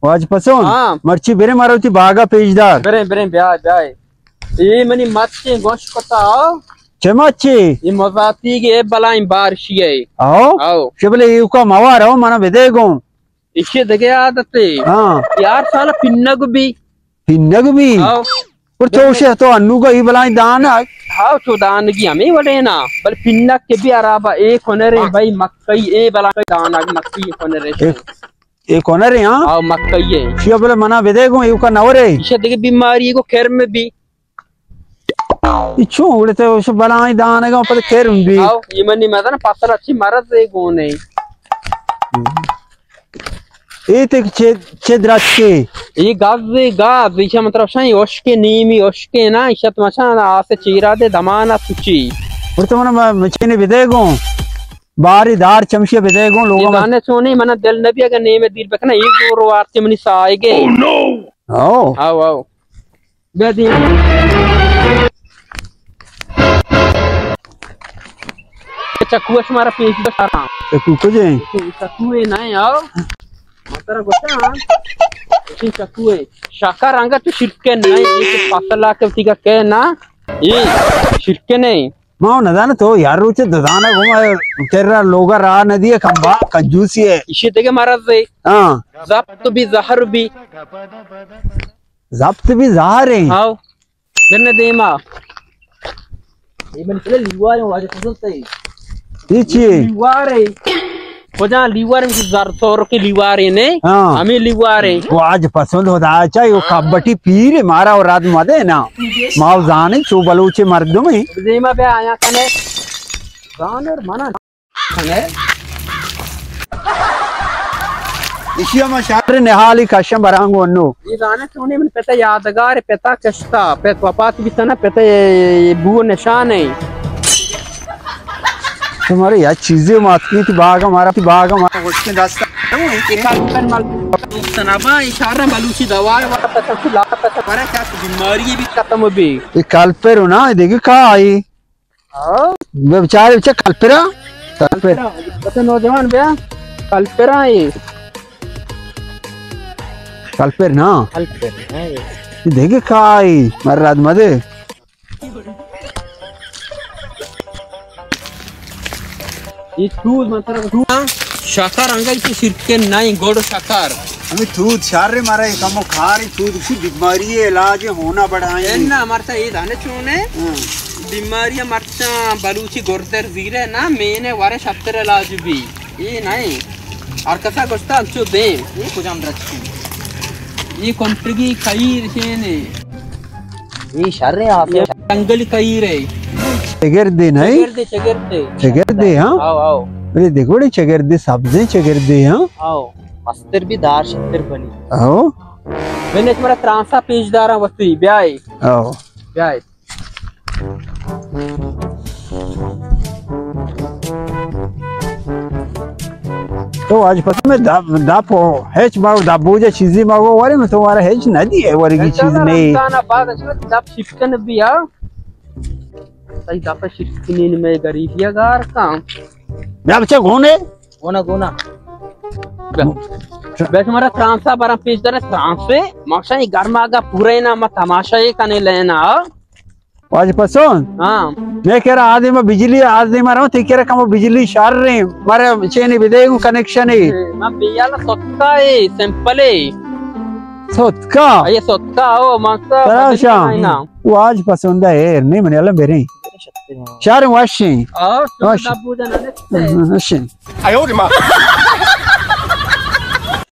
was पसंद हाँ मर्ची बेरे मारोती बागा पेजदार बेरे बेरे ब्याह ब्याह ये मनी मच्छी गोश कोता चमच्ची ये मजाती के बलाई बारिश है आओ शबले युका मवार आओ मना बेदेगो इसे दगे आदते हाँ यार साला पिन्नग भी आओ और चोशे तो अन्नू का ही बलाई दान हाँ तो दान की हमें बड़े ना बल पिन्नग के भी अराबा एक होने रे भाई मक्कई ए बला दान आगे मक्कई होने रे एक होने रे हाँ आओ मक्कई है शबले मना बेदेगो युका नवरे इसे दगे बीमारी को खैर में भी इच्छो उड़ते उस बलाई दान का पर खैर भी आओ ये मनी मत ना पत्थर अच्छी मरद रे कौन है ये तक छेद्राचे ये गाज इसे मतलब शाही ओशके नीमी ओशके ना इसे तो मचा ना आसे चीरा दे दमाना सुची और तो मना मचने बेदेगो बारी दार चमशिया बेदेगो लोगों गाने सोने मना दिल नबी अगर नेम दिल बकना एक और वार्ते मनी साएगे आओ आओ आओ बेदी चक्कू हमारा पेश बता चक्कू जे चक्कू है ना आओ मातरा गोता चक्कू है शाका रंगा तो शिरके नहीं ये फासला के ठीक है ना ये शिरके नहीं माओ नदान तो यार रुचे ददाना घुमा तेरा लोगा रा नदी है खंबा कंजूसी है इसे देखे महाराज से हाँ जब्त भी जहर भी जहर है आओ गन्ने दे माँ ये मैंने चले लिवार हूँ आज फसलते ये चीज़ लिवार है वो जहाँ लिवार में ज़र सौर के लिवार है ने हाँ हमें लिवार है वो आज पसंद होता है चाहे वो कब्बटी पीर मारा और रात मदे ना माव जाने चो बलूचे मर्दों में जेमा पे आया कने जान और मना कने इसी में शायर निहाली कश्यम बरांगो अन्नो ये जाने सोने में पता यादगार पता कश्ता पता वपात भी तना पता बू निशान है तुम्हारे यार चीजें मात की थी बाग हमारा उसके रास्ता तनाबा इशारा बलूची दवा पता खुला पता पर क्या बीमारी भी खत्म भी ये कल पे रो ना देखिए कहाँ आई बेचारे बच्चे कल पे पता नौजवान भैया कल पे रहा है कल पे ना कल पे देखिए कहाँ आई मर रात मदे ये दूध मतलब शक्कर अंगल की सिरके नहीं गोड़ शक्कर हमें दूध शारे मारा है कमो खा रही दूध की बीमारी है इलाज होना बढ़ाए ना हमारे ये दाने चूने बीमारियां मरचा बलूची गोरदर जीरे ना मैंने वारे शक्कर इलाज भी ये नहीं और कसा गोश्ता अंचो दे ये कुछ हम रखी ये कंट्री खईर शेने ये शर्रे आप अंगल खईर है चगरदे नहीं चगरदे हाँ आओ आओ अरे देखो बड़े चगरदे सब्जी चगरदे हाँ आओ मस्तर भी दार शक्कर बनी आओ मैंने तुम्हारा त्रांसा पेजदारा वस्तु ब्याह आओ ब्याह तो आज पता मैं दापो हेच मारो दाबूजा चीज़ें मारो वारे में तुम्हारा हेच नहीं है वारे की चीज़ नहीं गाना बात अच्छा दाप शिकन भी आ सही दाप शिकनीन में गरीबिया गार काम मैं बच्चा गोने गोना बस हमारा ट्रांसा बारा पेज दर ट्रांसे मौसा ही गर्मा का पूरे ना मत तमाशा ये कने लेना आज पसंद हाँ मैं कह रहा आदमी में बिजली आदमी मारा हूँ कह रहा कम बिजली शार रहे मारे चेनी विदेगु कनेक्शन है मैं बियाला सोत्का है सिंपल है सोत्का ये सोत्का हो मास्टर तराशा वो आज पसंद है नहीं मैंने अल्लाह मेरे शार वाशिंग और तो दाबू जाना वाशिंग आयो रे माँ